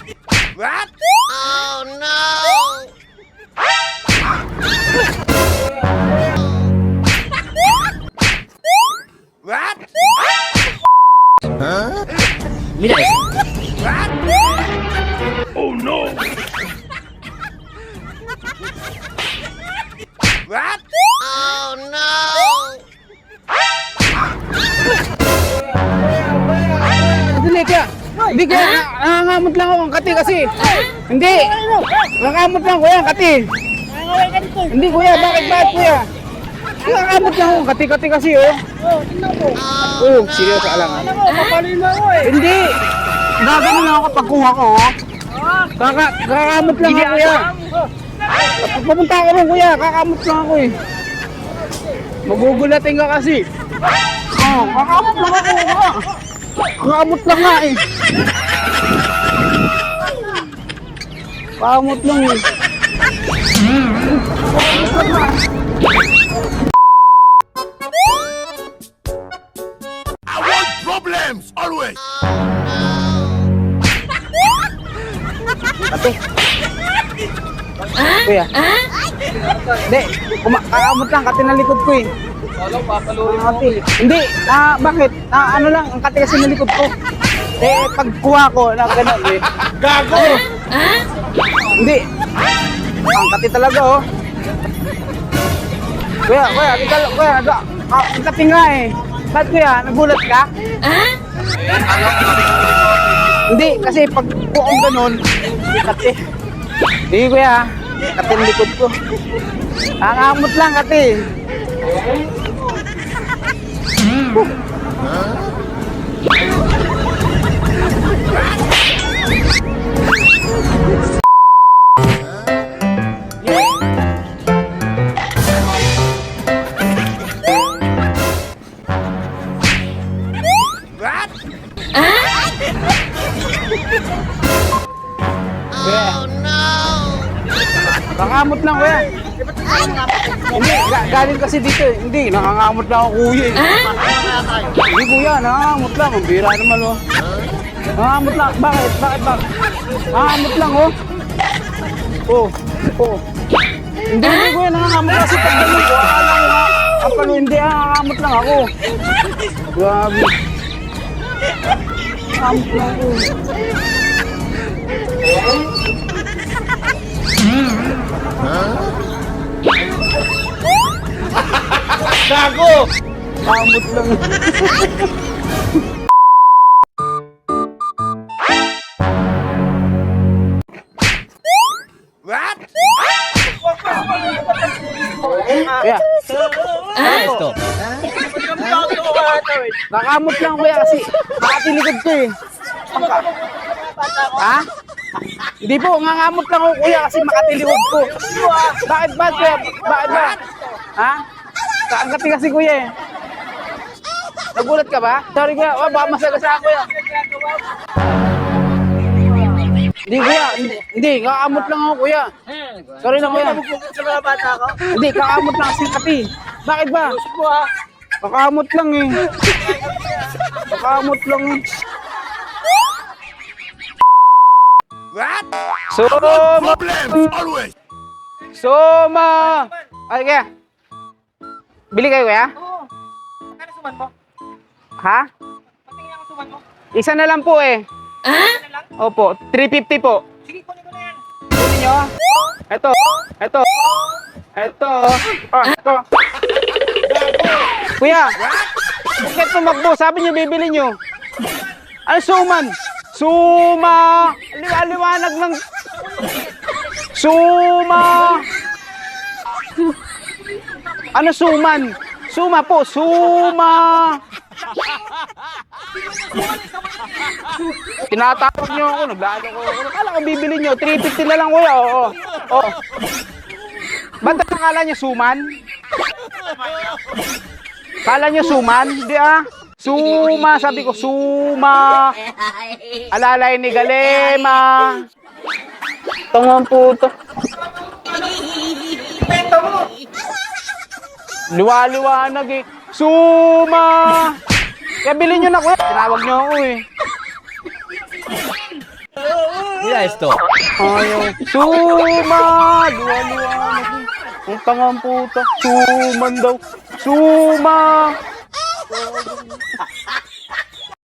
What? Oh no! What? Huh? Mira eso. What? Oh no! What? Oh no! Dali kaya. Hindi kaya, nangangamot lang ako ang kati kasi. Hindi. Nangangamot lang kuya ang kati. Hindi kuya, bakit kuya? Nangangamot lang ako ang kati kasi oh. Oh, seryoso ka lang ha. Hindi. Gagano lang ako pagkuha ko oh. Kakamot lang ako kuya. Pupunta ako rin kuya, kakamot lang ako eh. Magugulatin ka kasi. Oh, kakamot lang ako kuya. Kakamot lang nga eh. Kakamot lang eh. I want problems always. Ate. Kuya. Hindi, kakamot lang, kati na likod ko eh. Ate. Hindi, bakit? Ano lang, ang kati kasi na likod ko. Eh, pagkuha ko, na gano'n eh. Gago! Hindi. Ang kati talaga oh. Kuya, ang kati nga eh. Ba't kuya, nagulat ka? Hindi, kasi pag buong ganun, kati. Hindi kuya, kati ang likod ko. Nangangamot lang kati. What? Kuya, No! nangangamot lang kuya. Hindi, galing kasi dito eh. Hindi, nangangamot lang ako kuya eh. Hindi kuya, nangangamot lang. Ang bira naman oh. Nangangamot lang. Bakit? Nangangamot lang oh. Oh. Hindi kuya, nangangamot kasi pag ganun ko. Akala ko nga. Kapalo, hindi, nangangamot lang ako. Grabe. Nangangamot lang ako. Gago! Nangangamot lang. What? Kuya. Esto. Nakamot lang kuya kasi makatilikod ko eh. Ha? Hindi po, ngangamot lang ako kuya kasi makatilikod ko. Bakit ba kuya? Bakit ba? Ha? Ang kati kasi kuya eh. Nagulat ka ba? Sorry kuya, baka masagasaan kuya. Hindi kuya, hindi, kakamot lang ako kuya. Sorry na kuya. Hindi, kakamot lang kasi kati. Bakit ba? Kakamot lang eh. Kakamot lang eh. What? Problems always. Soma! Ay kaya. Bili kayo kuya? Oo. Ano suman mo? Ha? Patingin ang suman mo. Isa na lang po eh. Ano lang? Opo, 350 po. Sige, kunin ko na yan. Kunin nyo. Ito. Ito. Ito. Kuya, bakit tumakbo? Sabi nyo, bibili nyo. Ano suman? Suma! Liwanag ng... Suma! Ano suman? Suma po, suma! Tinatawag nyo ako, naglaan ako. Akala ko bibili nyo, 350 na lang kuya, oo. Oo. Ba't akala nyo suman? Akala nyo suman? Hindi ah. Suma, sabi ko, suma. Alalay ni Galema. Tangan po ito. Liwa-liwanag eh. Suma. Kaya bilhin nyo na kuya. Tinawag nyo ako eh. Mira esto. Ayaw. Suma! Luwa-luwa. Ang tangang puta. Suman daw. Suma!